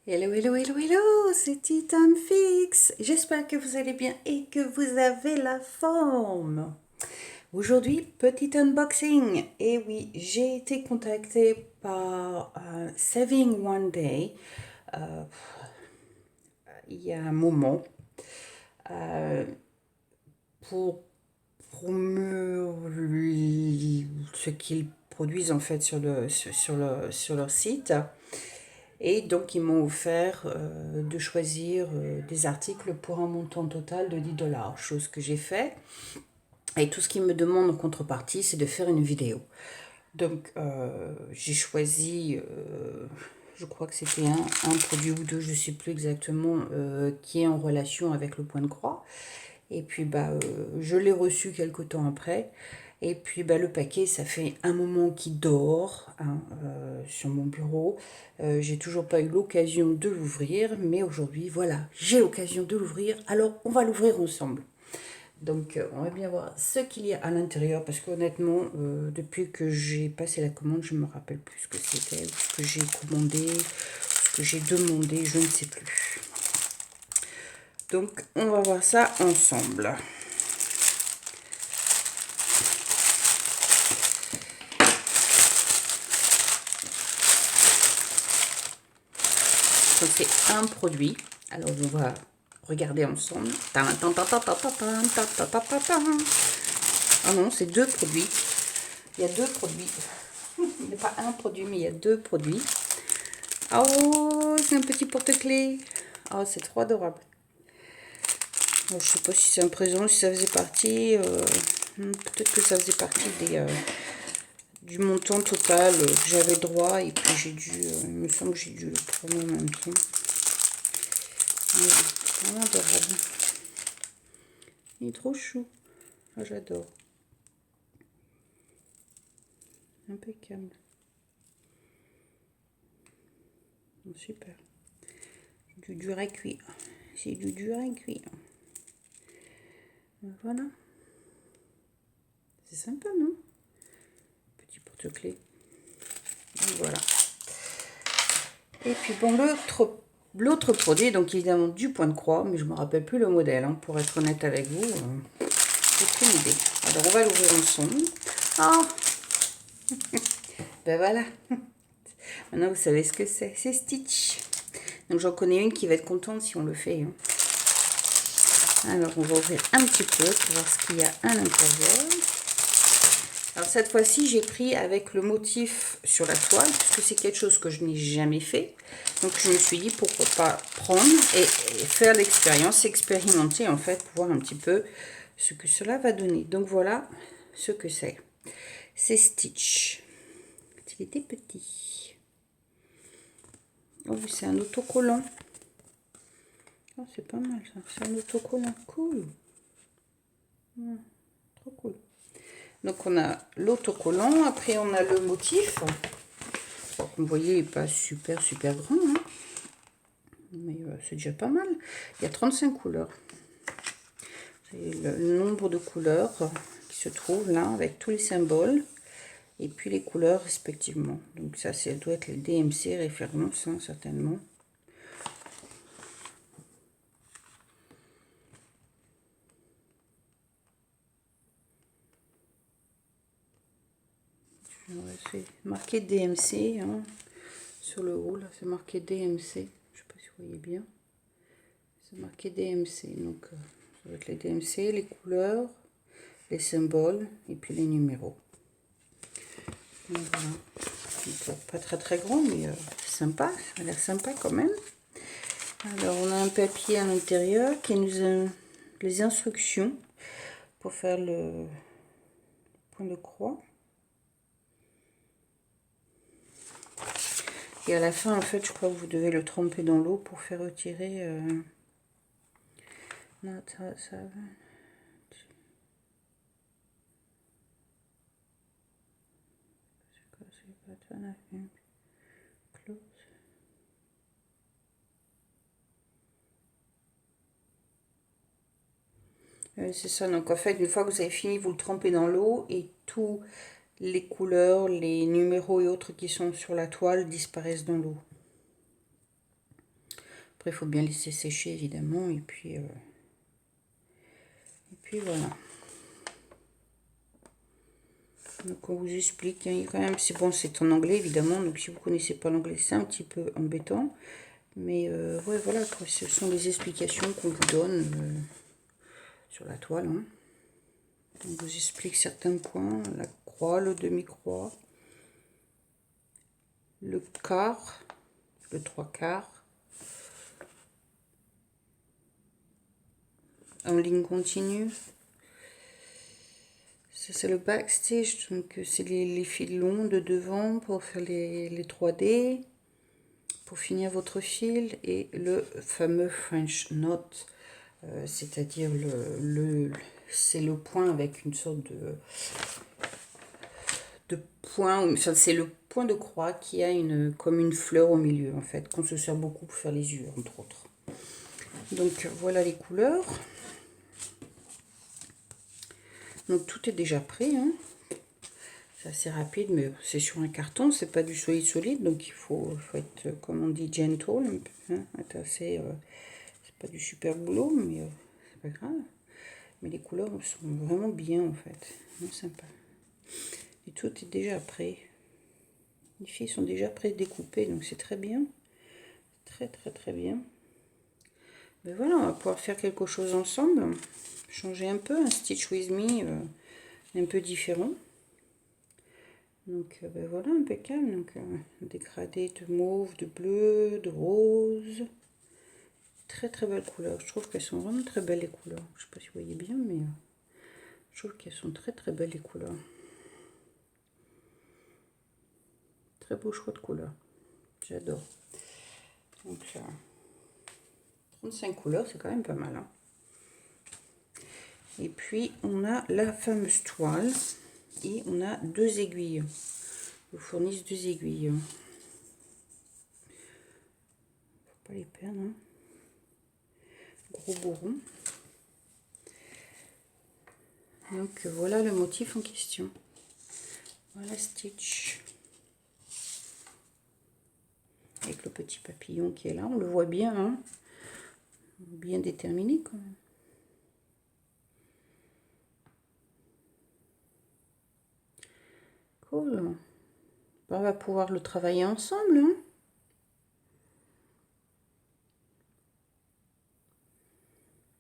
Hello, hello, hello, hello, c'est Titan Fix. J'espère que vous allez bien et que vous avez la forme. Aujourd'hui, petit unboxing. Et oui, j'ai été contactée par Saving One Day il y a un moment euh, pour promouvoir ce qu'ils produisent en fait sur leur site. Et donc, ils m'ont offert de choisir des articles pour un montant total de 10 $, chose que j'ai fait. Et tout ce qu'ils me demandent en contrepartie, c'est de faire une vidéo. Donc, j'ai choisi, je crois que c'était un produit ou deux, je ne sais plus exactement, qui est en relation avec le point de croix. Et puis, je l'ai reçu quelque temps après. Et puis le paquet, ça fait un moment qu'il dort hein, sur mon bureau. J'ai toujours pas eu l'occasion de l'ouvrir, mais aujourd'hui, voilà, j'ai l'occasion de l'ouvrir. Alors, on va l'ouvrir ensemble. Donc, on va bien voir ce qu'il y a à l'intérieur, parce qu'honnêtement, depuis que j'ai passé la commande, je me rappelle plus ce que c'était, ce que j'ai commandé, ce que j'ai demandé, je ne sais plus. Donc, on va voir ça ensemble. Donc c'est un produit. Alors on va regarder ensemble. Ah non, c'est deux produits. Il y a deux produits. Il n'y a pas un produit, mais il y a deux produits. Oh, c'est un petit porte-clés. Oh, c'est trop adorable. Je ne sais pas si c'est un présent, si ça faisait partie. Peut-être que ça faisait partie du montant total que j'avais droit. Et puis j'ai dû, il me semble que j'ai dû le prendre en même temps. Vraiment adorable. Il est trop chou. Ah, j'adore. Impeccable. Oh, super. Du dur à cuire. C'est du dur à cuire. Voilà. C'est sympa, non? Petit porte-clés. Voilà. Et puis bon, l'autre produit, donc évidemment du point de croix, mais je ne me rappelle plus le modèle, hein, pour être honnête avec vous. J'ai aucune idée. Alors on va l'ouvrir ensemble. Ah, ben voilà. Maintenant vous savez ce que c'est. C'est Stitch. Donc j'en connais une qui va être contente si on le fait. Hein. Alors on va ouvrir un petit peu pour voir ce qu'il y a à l'intérieur. Alors cette fois-ci j'ai pris avec le motif sur la toile, puisque c'est quelque chose que je n'ai jamais fait. Donc je me suis dit pourquoi pas prendre et faire l'expérience, expérimenter en fait, pour voir un petit peu ce que cela va donner. Donc voilà ce que c'est. C'est Stitch. Il était petit. Oh, c'est un autocollant. Oh, c'est pas mal ça. C'est un autocollant. Cool. Ouais, trop cool. Donc on a l'autocollant. Après on a le motif. Vous voyez, il n'est pas super grand. Hein, mais c'est déjà pas mal. Il y a 35 couleurs. C'est le nombre de couleurs qui se trouvent là avec tous les symboles. Et puis les couleurs respectivement. Donc ça doit être les DMC références hein, certainement. C'est marqué DMC hein, sur le haut là, c'est marqué DMC. Je sais pas si vous voyez bien. C'est marqué DMC. Donc ça doit être les DMC, les couleurs, les symboles et puis les numéros. Voilà. Donc, pas très grand, mais sympa. Ça a l'air sympa quand même. Alors on a un papier à l'intérieur qui nous a les instructions pour faire le point de croix. Et à la fin, en fait, je crois que vous devez le tremper dans l'eau pour faire retirer. Non, ça va. C'est ça, donc en fait, une fois que vous avez fini, vous le trempez dans l'eau et tous les couleurs, les numéros et autres qui sont sur la toile disparaissent dans l'eau. Après, il faut bien laisser sécher, évidemment. Et puis voilà. Donc, on vous explique. Hein, quand même, c'est bon, c'est en anglais, évidemment. Donc, si vous ne connaissez pas l'anglais, c'est un petit peu embêtant. Mais ouais, voilà, quoi, ce sont les explications qu'on vous donne sur la toile. Hein. On vous explique certains points. La croix, le demi-croix, le quart, le trois quarts. En ligne continue. Ça, c'est le backstage, donc c'est les fils longs de devant pour faire les 3D, pour finir votre fil, et le fameux French knot, c'est-à-dire c'est le point avec une sorte de point, enfin, c'est le point de croix qui a comme une fleur au milieu, en fait, qu'on se sert beaucoup pour faire les yeux, entre autres. Donc voilà les couleurs. Donc tout est déjà prêt, hein. C'est assez rapide, mais c'est sur un carton, c'est pas du solide, donc il faut être, comme on dit, gentle, un peu, hein, être assez, c'est pas du super boulot, mais c'est pas grave. Mais les couleurs sont vraiment bien, en fait, vraiment sympa. Et tout est déjà prêt. Les filles sont déjà prêtes découpées, donc c'est très bien. Très, très, très bien. Mais voilà, on va pouvoir faire quelque chose ensemble. Changer un peu, un Stitch With Me un peu différent. Donc ben voilà, impeccable. Donc dégradé de mauve, de bleu, de rose. Très très belles couleurs. Je trouve qu'elles sont vraiment très belles les couleurs. Je sais pas si vous voyez bien, mais je trouve qu'elles sont très très belles les couleurs. Très beau choix de couleurs. J'adore. Donc 35 couleurs, c'est quand même pas mal. Hein. Et puis on a la fameuse toile et on a 2 aiguilles. Ils vous fournissent 2 aiguilles. Faut pas les perdre. Hein. Gros bourron. Donc voilà le motif en question. Voilà Stitch. Avec le petit papillon qui est là, on le voit bien, hein, bien déterminé quand même. Cool. On va pouvoir le travailler ensemble. Hein.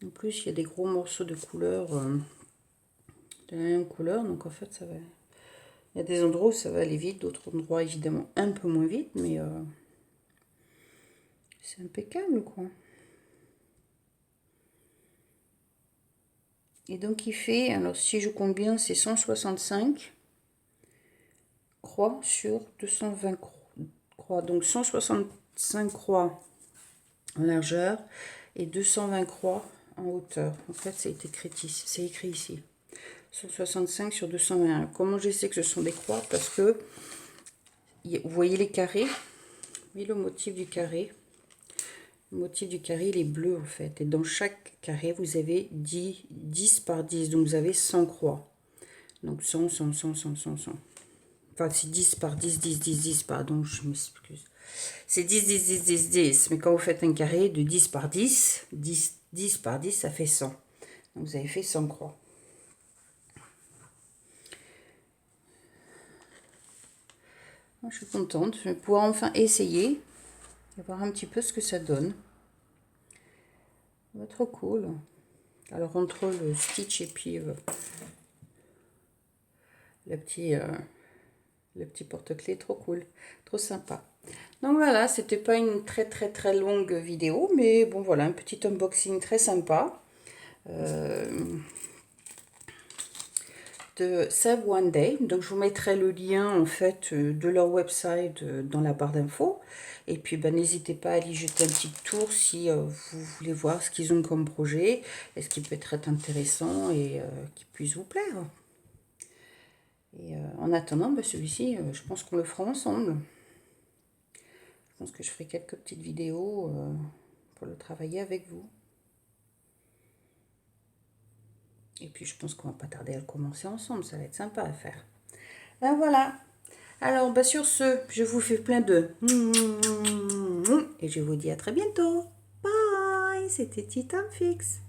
En plus, il y a des gros morceaux de couleur, de la même couleur, donc en fait, ça va. Il y a des endroits où ça va aller vite, d'autres endroits évidemment un peu moins vite, mais c'est impeccable, quoi. Et donc il fait, alors si je compte bien, c'est 165 croix sur 220 croix. Donc 165 croix en largeur et 220 croix en hauteur. En fait, c'est écrit ici. 165 sur 221. Comment je sais que ce sont des croix? Parce que vous voyez les carrés, oui, le motif du carré. Le motif du carré, il est bleu en fait. Et dans chaque carré, vous avez 10 par 10. Donc vous avez 100 croix. Donc 100, 100, 100, 100, 100, 100. Enfin, c'est 10 par 10, 10, 10, 10, pardon, je m'excuse. C'est 10, 10, 10, 10, 10. Mais quand vous faites un carré de 10 par 10, 10, 10 par 10, ça fait 100. Donc vous avez fait 100 croix. Moi, je suis contente. Je vais pouvoir enfin essayer et voir un petit peu ce que ça donne. Ça va être trop cool. Alors, entre le Stitch et puis le petit porte-clés, trop cool. Trop sympa. Donc voilà, c'était pas une très très très longue vidéo, mais bon voilà, un petit unboxing très sympa de Save One Day. Donc je vous mettrai le lien en fait de leur website dans la barre d'infos. Et puis ben, n'hésitez pas à aller jeter un petit tour si vous voulez voir ce qu'ils ont comme projet, et ce qui peut être intéressant et qui puisse vous plaire. Et en attendant, ben, celui-ci, je pense qu'on le fera ensemble. Je pense que je ferai quelques petites vidéos pour le travailler avec vous. Et puis je pense qu'on va pas tarder à le commencer ensemble, ça va être sympa à faire. Ben voilà. Alors ben sur ce, je vous fais plein de et je vous dis à très bientôt. bye, c'était Titan Fix.